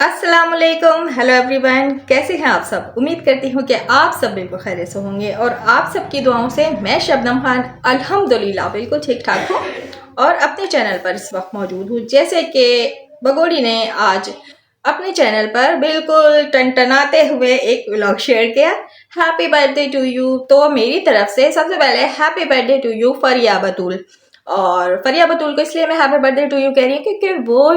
अस्सलामुअलैकुम, hello everyone. कैसे हैं आप सब? उम्मीद करती हूँ कि आप सब बिल्कुल खैरियत से होंगे और आप सबकी दुआओं से मैं शबनम खान अल्हम्दुलिल्लाह बिल्कुल ठीक ठाक हूँ और अपने चैनल पर इस वक्त मौजूद हूँ। जैसे कि बगोड़ी ने आज अपने चैनल पर बिल्कुल टनटनाते हुए एक व्लॉग शेयर किया, हैप्पी बर्थडे टू यू। तो मेरी तरफ से सबसे पहले हैप्पी बर्थडे टू यू फरिया बतूल। और फरिया बतूल को इसलिए मैं हैप्पी बर्थडे टू यू कह रही हूँ क्योंकि वो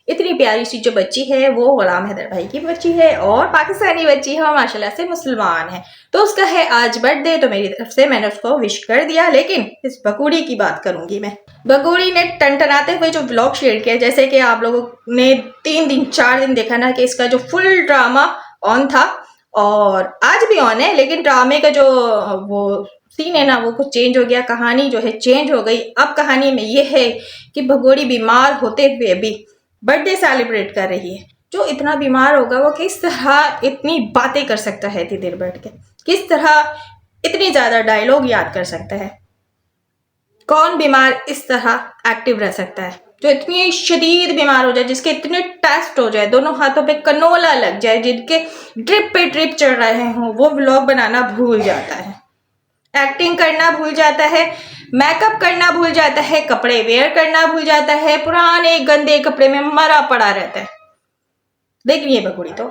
इतनी प्यारी सी जो बच्ची है वो गुलाम हैदर भाई की बच्ची है और पाकिस्तानी बच्ची है और माशाल्लाह से मुसलमान है। तो उसका है आज बर्थडे, तो मेरी तरफ से मैंने उसको विश कर दिया। लेकिन इस बकूड़ी की बात करूंगी मैं। बकूड़ी ने टनटनाते हुए जो व्लॉग शेयर किया, जैसे कि आप लोगों ने 3 दिन 4 दिन देखा ना कि इसका जो फुल ड्रामा ऑन था और आज भी ऑन है, लेकिन ड्रामे का जो वो सीन है ना वो कुछ चेंज हो गया, कहानी जो है चेंज हो गई। अब कहानी में ये है कि भगोड़ी बीमार होते हुए भी बर्थडे सेलिब्रेट कर रही है। जो इतना बीमार होगा वो किस तरह इतनी बातें कर सकता है इतनी देर बैठ के, किस तरह इतनी ज्यादा डायलॉग याद कर सकता है? कौन बीमार इस तरह एक्टिव रह सकता है जो इतनी शदीद बीमार हो जाए, जिसके इतने टेस्ट हो जाए, दोनों हाथों पे कनोला लग जाए, जिनके ड्रिप पे ड्रिप चढ़ रहे हों, वो व्लॉग बनाना भूल जाता है, एक्टिंग करना भूल जाता है, मेकअप करना भूल जाता है, कपड़े वेयर करना भूल जाता है, पुराने गंदे कपड़े में मरा पड़ा रहता है। लेकिन ये बकुड़ी तो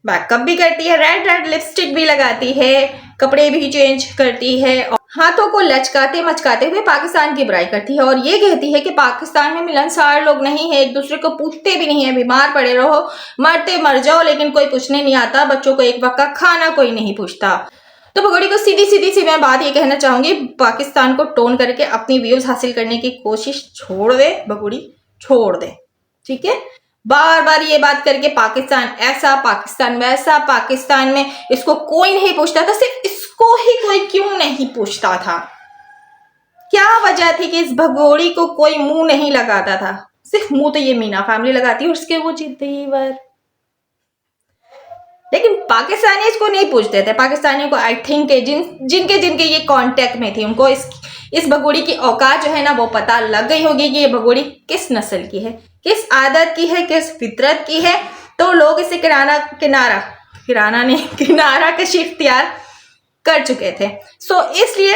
मेकअप भी करती है, रेड रेड लिपस्टिक भी लगाती है, कपड़े भी चेंज करती है और हाथों को लचकाते मचकाते हुए पाकिस्तान की बुराई करती है और ये कहती है कि पाकिस्तान में मिलनसार लोग नहीं है, एक दूसरे को पूछते भी नहीं है, बीमार पड़े रहो, मरते मर जाओ, लेकिन कोई पूछने नहीं आता, बच्चों को एक वक्त का खाना कोई नहीं पूछता। तो भगोड़ी को सीधी सीधी सी मैं बात ये कहना चाहूंगी, पाकिस्तान को टोन करके अपनी व्यूज हासिल करने की कोशिश छोड़ दे भगोड़ी, छोड़ दे, ठीक है? बार बार ये बात करके पाकिस्तान ऐसा, पाकिस्तान वैसा, पाकिस्तान में इसको कोई नहीं पूछता था, सिर्फ इसको ही कोई क्यों नहीं पूछता था? क्या वजह थी कि इस भगोड़ी को कोई मुंह नहीं लगाता था? सिर्फ मुंह तो ये मीना फैमिली लगाती है, उसके वो जिद्दीवर, लेकिन पाकिस्तानी इसको नहीं पूछते थे। पाकिस्तानियों को आई थिंक जिनके जिनके ये कांटेक्ट में थी उनको इस भगोड़ी की औकात जो है ना वो पता लग गई होगी कि ये भगोड़ी किस नस्ल की है, किस आदत की है, किस फितरत की है। तो लोग इसे किनारा कशी इख्तियार कर चुके थे। सो इसलिए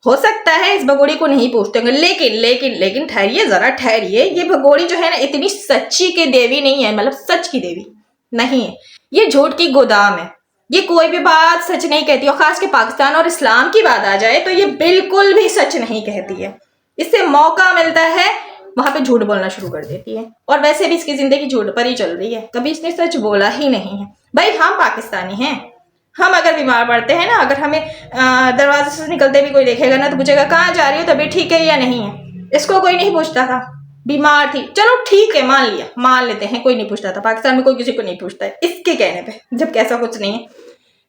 हो सकता है इस भगोड़ी को नहीं पूछते होंगे। लेकिन लेकिन लेकिन ठहरिए, जरा ठहरिए, ये भगोड़ी जो है ना इतनी सच्ची की देवी नहीं है, मतलब सच की देवी नहीं है, ये झूठ की गोदाम है। ये कोई भी बात सच नहीं कहती और खास के पाकिस्तान और इस्लाम की बात आ जाए तो ये बिल्कुल भी सच नहीं कहती है। इससे मौका मिलता है वहां पे झूठ बोलना शुरू कर देती है और वैसे भी इसकी जिंदगी झूठ पर ही चल रही है, कभी इसने सच बोला ही नहीं है। भाई हम पाकिस्तानी हैं, हम अगर बीमार पड़ते हैं ना, अगर हमें दरवाजे से निकलते भी कोई देखेगा ना तो पूछेगा कहाँ जा रही हो, तबीयत ठीक है या नहीं है? इसको कोई नहीं पूछता था, बीमार थी, चलो ठीक है, मान लिया, मान लेते हैं, कोई नहीं पूछता था। पाकिस्तान में कोई किसी को नहीं पूछता है इसके कहने पे, जब कैसा कुछ नहीं है।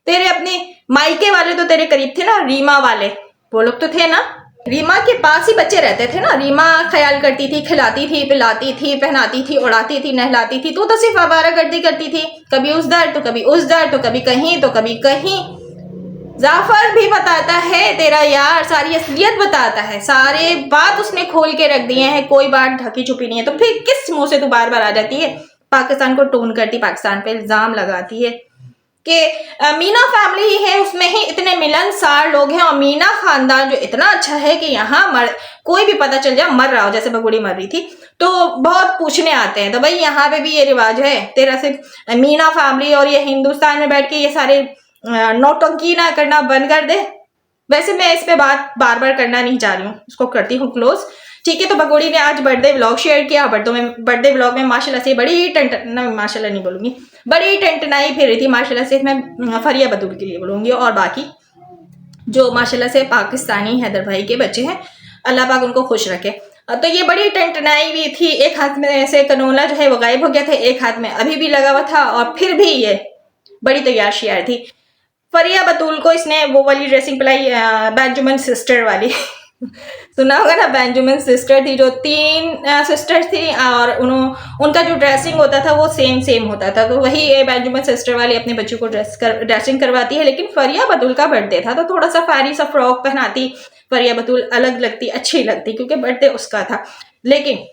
तेरे अपने मायके वाले तो तेरे करीब थे ना, रीमा वाले, वो लोग तो थे ना, रीमा के पास ही बच्चे रहते थे ना। रीमा ख्याल करती थी, खिलाती थी, पिलाती थी, पहनाती थी, उड़ाती थी, नहलाती थी। तू तो सिर्फ आवारागर्दी करती थी, कभी उस दर तो कभी उस दर, तो कभी कहीं तो कभी कहीं। जाफर भी बताता है तेरा यार, सारी असलियत बताता है, सारे बात उसने खोल के रख दिए हैं, कोई बात ढकी छुपी नहीं है। तो फिर किस मुंह से तू बार बार आ जाती है, पाकिस्तान को टोन करती, पाकिस्तान पे इल्जाम लगाती है कि मीना फैमिली ही है, उसमें ही इतने मिलनसार लोग हैं और मीना खानदान जो इतना अच्छा है कि यहाँ कोई भी पता चल जाए मर रहा हो, जैसे बगुड़ी मर रही थी तो बहुत पूछने आते हैं। तो भाई यहाँ पे भी ये रिवाज है तेरा, सिर्फ मीना फैमिली और ये हिंदुस्तान में बैठ के ये सारे नौटंकी ना करना बंद कर दे। वैसे मैं इस पे बात बार बार करना नहीं चाह रही हूँ, इसको करती हूँ क्लोज, ठीक है? तो बगोड़ी ने आज बर्थडे व्लॉग शेयर किया। बर्थडे व्लॉग में माशाल्लाह से माशाल्लाह नहीं बोलूंगी, बड़ी टंटनाई फिर रही थी माशाल्लाह से। मैं फरिया बतूल के लिए बोलूंगी और बाकी जो माशाल्लाह से पाकिस्तानी हैदर भाई के बच्चे हैं, अल्लाह पाक उनको खुश रखे। तो ये बड़ी टंटनाई भी थी, एक हाथ में ऐसे कनोला जो है वो गायब हो गया था, एक हाथ में अभी भी लगा हुआ था और फिर भी ये बड़ी तैयार शियार थी। फरिया बतूल को इसने वो वाली ड्रेसिंग पिलाई, बेंजामिन सिस्टर वाली सुना होगा ना, बेंजामिन सिस्टर थी, जो 3 सिस्टर्स थी और उनका जो ड्रेसिंग होता था वो सेम होता था। तो वही बेंजामिन सिस्टर वाली अपने बच्चों को ड्रेसिंग करवाती है। लेकिन फरिया बतूल का बर्थडे था तो थोड़ा सा फैरी सा फ्रॉक पहनाती, फरिया बतूल अलग लगती, अच्छी लगती, क्योंकि बर्थडे उसका था। लेकिन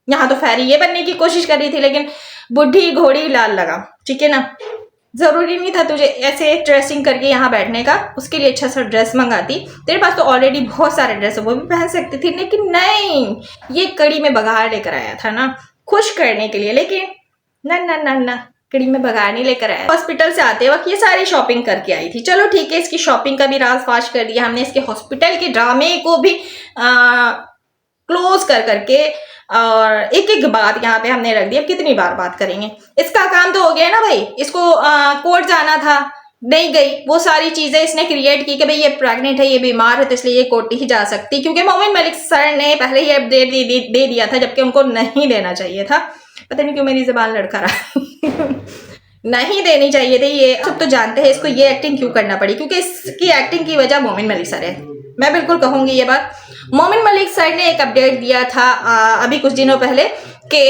यहाँ तो फैरी ये बनने की कोशिश कर रही थी, लेकिन बुढ़ी घोड़ी लाल लगा, ठीक है ना। जरूरी नहीं था तुझे ऐसे ड्रेसिंग करके यहाँ बैठने का, उसके लिए अच्छा सा ड्रेस मंगाती। तेरे पास तो ऑलरेडी बहुत सारे ड्रेस है, वो भी पहन सकती थी, लेकिन नहीं, ये कड़ी में बघार लेकर आया था ना, खुश करने के लिए, लेकिन ना ना ना ना, कड़ी में बघार नहीं लेकर आया। हॉस्पिटल से आते वक्त ये सारी शॉपिंग करके आई थी। चलो ठीक है, इसकी शॉपिंग का भी राज फाश कर दिया हमने, इसके हॉस्पिटल के ड्रामे को भी क्लोज कर करके, और एक एक बात यहाँ पे हमने रख दी। अब कितनी बार बात करेंगे, इसका काम तो हो गया ना भाई। इसको कोर्ट जाना था, नहीं गई, वो सारी चीजें इसने क्रिएट की कि भाई ये प्रेग्नेंट है, ये बीमार है, तो इसलिए ये कोर्ट ही जा सकती, क्योंकि मोमिन मलिक सर ने पहले ही अपडेट दे दिया था, जबकि उनको नहीं देना चाहिए था। पता नहीं क्यों मेरी जुबान लड़खा रहा नहीं देनी चाहिए थी। ये सब तो जानते हैं इसको ये एक्टिंग क्यों करना पड़ी, क्योंकि इसकी एक्टिंग की वजह मोमिन मलिक सर है। मैं बिल्कुल कहूंगी ये बात। मोमिन मलिक सर ने एक अपडेट दिया था अभी कुछ दिनों पहले कि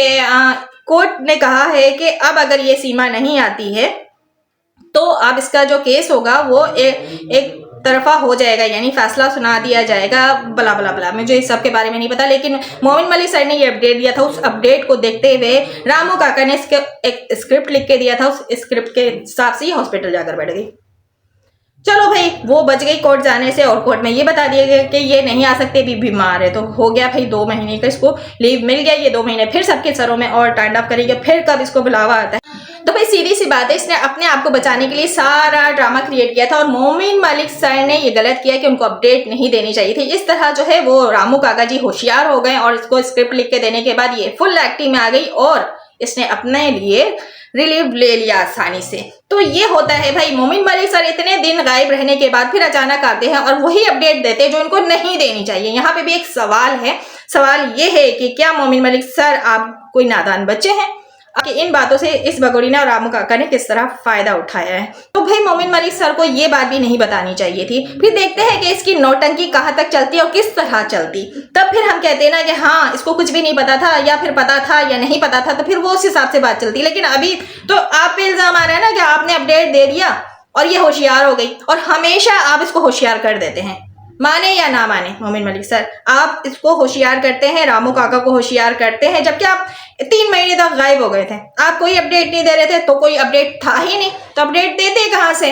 कोर्ट ने कहा है कि अब अगर ये सीमा नहीं आती है तो अब इसका जो केस होगा वो एक तरफा हो जाएगा, यानी फैसला सुना दिया जाएगा, बला बला बला। मुझे इस सब के बारे में नहीं पता, लेकिन मोमिन मलिक सर ने ये अपडेट दिया था। उस अपडेट को देखते हुए रामू काका ने इसके एक स्क्रिप्ट लिख के दिया था, उस स्क्रिप्ट के हिसाब से ही हॉस्पिटल जाकर बैठ गई। चलो भाई, वो बच गई कोर्ट जाने से, और कोर्ट में ये बता दिया गया कि ये नहीं आ सकते, भी बीमार है। तो हो गया भाई 2 महीने का इसको लीव मिल गया। ये 2 महीने फिर सबके सरों में और टाइम अप करेंगे, फिर कब इसको बुलावा आता है। तो भाई सीधी सी बात है, इसने अपने आप को बचाने के लिए सारा ड्रामा क्रिएट किया था, और मोमिन मलिक सर ने ये गलत किया कि उनको अपडेट नहीं देनी चाहिए थी। इस तरह जो है वो रामू काका जी होशियार हो गए, और इसको स्क्रिप्ट लिख के देने के बाद ये फुल एक्टिंग में आ गई, और इसने अपने लिए रिलीव ले लिया आसानी से। तो ये होता है भाई, मोमिन मलिक सर इतने दिन गायब रहने के बाद फिर अचानक आते हैं और वही अपडेट देते हैं जो इनको नहीं देनी चाहिए। यहाँ पे भी एक सवाल है, सवाल ये है कि क्या मोमिन मलिक सर आप कोई नादान बच्चे हैं कि इन बातों से इस बगोड़ी ने और रामू काका ने किस तरह फायदा उठाया है। तो भाई मोमिन मलिक सर को ये बात भी नहीं बतानी चाहिए थी। फिर देखते हैं कि इसकी नौटंकी कहाँ तक चलती है और किस तरह चलती, तब फिर हम कहते हैं ना कि हाँ इसको कुछ भी नहीं पता था, या फिर पता था या नहीं पता था, तो फिर वो उस हिसाब से बात चलती। लेकिन अभी तो आप पे इल्जाम आ रहा है ना कि आपने अपडेट दे दिया और ये होशियार हो गई, और हमेशा आप इसको होशियार कर देते हैं, माने या ना माने मोमिन मलिक सर, आप इसको होशियार करते हैं, रामू काका को होशियार करते हैं, जबकि आप 3 महीने तक गायब हो गए थे। आप कोई अपडेट नहीं दे रहे थे, तो कोई अपडेट था ही नहीं, तो अपडेट देते कहां से।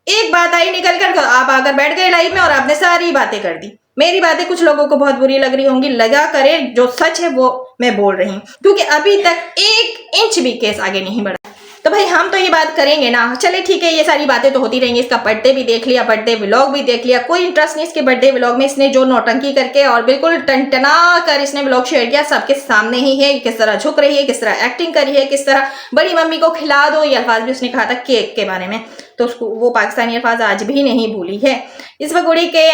एक बात आई निकल कर, आप आकर बैठ गए लाइव में और आपने सारी बातें कर दी। मेरी बातें कुछ लोगों को बहुत बुरी लग रही होंगी, लगा करे, जो सच है वो मैं बोल रही हूँ, क्योंकि अभी तक 1 इंच भी केस आगे नहीं बढ़ा। तो भाई हम तो ये बात करेंगे ना, चले ठीक है, ये सारी बातें तो होती रहेंगी। इसका बर्थडे भी देख लिया, बर्थडे व्लॉग भी देख लिया, कोई इंटरेस्ट नहीं इसके बर्थडे व्लॉग में। इसने जो नौटंकी करके और बिल्कुल टनटना कर इसने व्लॉग शेयर किया, सबके सामने ही है, किस तरह झुक रही है, किस तरह एक्टिंग कर रही है, किस तरह बड़ी मम्मी को खिला दो, ये अल्फाज भी उसने कहा था केक के बारे में, तो उसको वो पाकिस्तानी अल्फाज आज भी नहीं भूली है। इस बगोड़ी के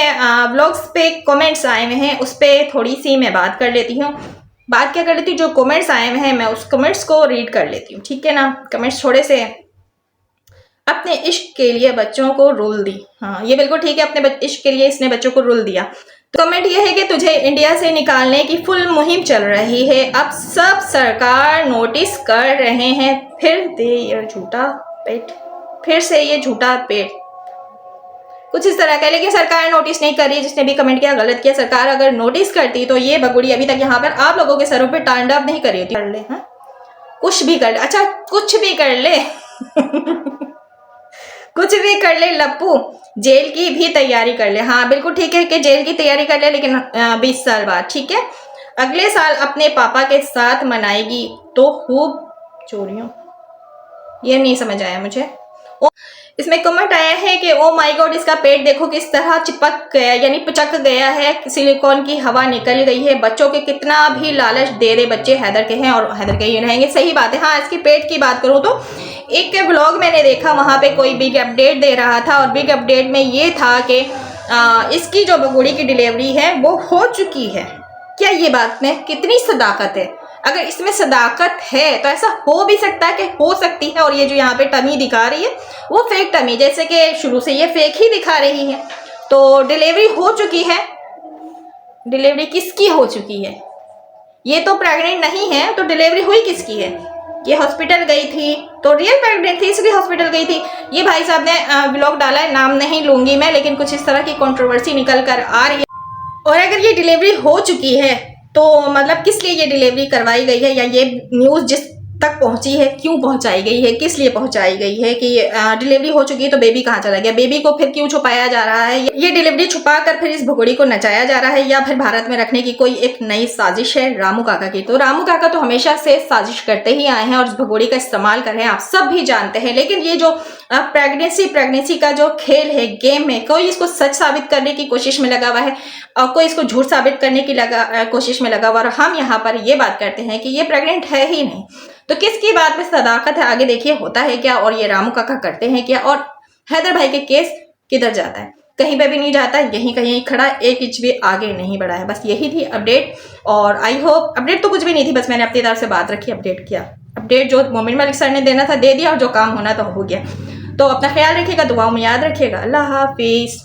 व्लॉग्स पे कमेंट्स आए हुए हैं, उस पर थोड़ी सी मैं बात कर लेती हूँ। बात क्या कर लेती हूँ, जो कमेंट्स आए हुए हैं मैं उस कमेंट्स को रीड कर लेती हूँ, ठीक है ना। कमेंट्स थोड़े से, अपने इश्क के लिए बच्चों को रूल दी, हाँ ये बिल्कुल ठीक है, अपने इश्क के लिए इसने बच्चों को रूल दिया। तो कमेंट ये है कि तुझे इंडिया से निकालने की फुल मुहिम चल रही है, अब सब सरकार नोटिस कर रहे हैं, फिर दे ये झूठा पेट, फिर से ये झूठा पेट, कुछ इस तरह का। लेकिन सरकार नोटिस नहीं कर रही है, जिसने भी कमेंट किया गलत किया। सरकार अगर नोटिस करती तो ये बगुड़ी अभी तक यहाँ पर आप लोगों के सरों पे तांडव नहीं करी होती। कर ले, हाँ कुछ भी कर ले, अच्छा कुछ भी कर ले कुछ भी कर ले लप्पू, जेल की भी तैयारी कर ले। हाँ बिल्कुल ठीक है कि जेल की तैयारी कर ले, लेकिन 20 साल बाद, ठीक है। अगले साल अपने पापा के साथ मनाएगी तो खूब चोरियों, ये नहीं समझ आया मुझे। इसमें कमेंट आया है कि ओ माय गॉड इसका पेट देखो किस तरह चिपक गया, यानी पिचक गया है, सिलिकॉन की हवा निकल गई है। बच्चों के कितना भी लालच दे रहे बच्चे हैदर के हैं और हैदर के ही रहेंगे, सही बात है। हाँ इसके पेट की बात करूँ तो एक व्लॉग मैंने देखा, वहाँ पे कोई बिग अपडेट दे रहा था, और बिग अपडेट में ये था कि इसकी जो बगुड़ी की डिलीवरी है वो हो चुकी है। क्या ये बात में कितनी सदाकत है, अगर इसमें सदाकत है तो ऐसा हो भी सकता है कि हो सकती है। और ये जो यहाँ पे टमी दिखा रही है वो फेक टमी, जैसे कि शुरू से ये फेक ही दिखा रही है। तो डिलीवरी हो चुकी है, डिलीवरी किसकी हो चुकी है, ये तो प्रेग्नेंट नहीं है, तो डिलीवरी हुई किसकी है। ये हॉस्पिटल गई थी तो रियल प्रेग्नेंट थी, इसलिए हॉस्पिटल गई थी। ये भाई साहब ने व्लॉग डाला है, नाम नहीं लूंगी मैं, लेकिन कुछ इस तरह की कंट्रोवर्सी निकल कर आ रही है। और अगर ये डिलीवरी हो चुकी है तो मतलब किस लिए ये डिलीवरी करवाई गई है, या ये न्यूज़ जिस तक पहुंची है क्यों पहुंचाई गई है, किस लिए पहुंचाई गई है कि डिलीवरी हो चुकी है तो बेबी कहाँ चला गया, बेबी को फिर क्यों छुपाया जा रहा है, ये डिलीवरी छुपा कर फिर इस भगोड़ी को नचाया जा रहा है, या फिर भारत में रखने की कोई एक नई साजिश है रामू काका की। तो रामू काका तो हमेशा से साजिश करते ही आए हैं और इस भगोड़ी का इस्तेमाल कर रहे हैं, आप सब भी जानते हैं। लेकिन ये जो प्रेगनेंसी का जो खेल है, गेम है, कोई इसको सच साबित करने की कोशिश में लगा हुआ है और कोई इसको झूठ साबित करने की कोशिश में लगा हुआ, और हम यहाँ पर ये बात करते हैं कि ये प्रेग्नेंट है ही नहीं। तो किसकी बात में सदाकत है, आगे देखिए होता है क्या, और ये रामू काका करते हैं क्या, और हैदर भाई के केस किधर जाता है, कहीं पे भी नहीं जाता, यहीं कहीं खड़ा, एक इंच भी आगे नहीं बढ़ा है। बस यही थी अपडेट, और आई होप अपडेट तो कुछ भी नहीं थी, बस मैंने अपनी तरफ से बात रखी, अपडेट किया, अपडेट जो मोमिन मलिक सर ने देना था दे दिया, और जो काम होना था हो गया। तो अपना ख्याल रखिएगा, दुआओं में याद रखिएगा। अल्लाह हाफिज।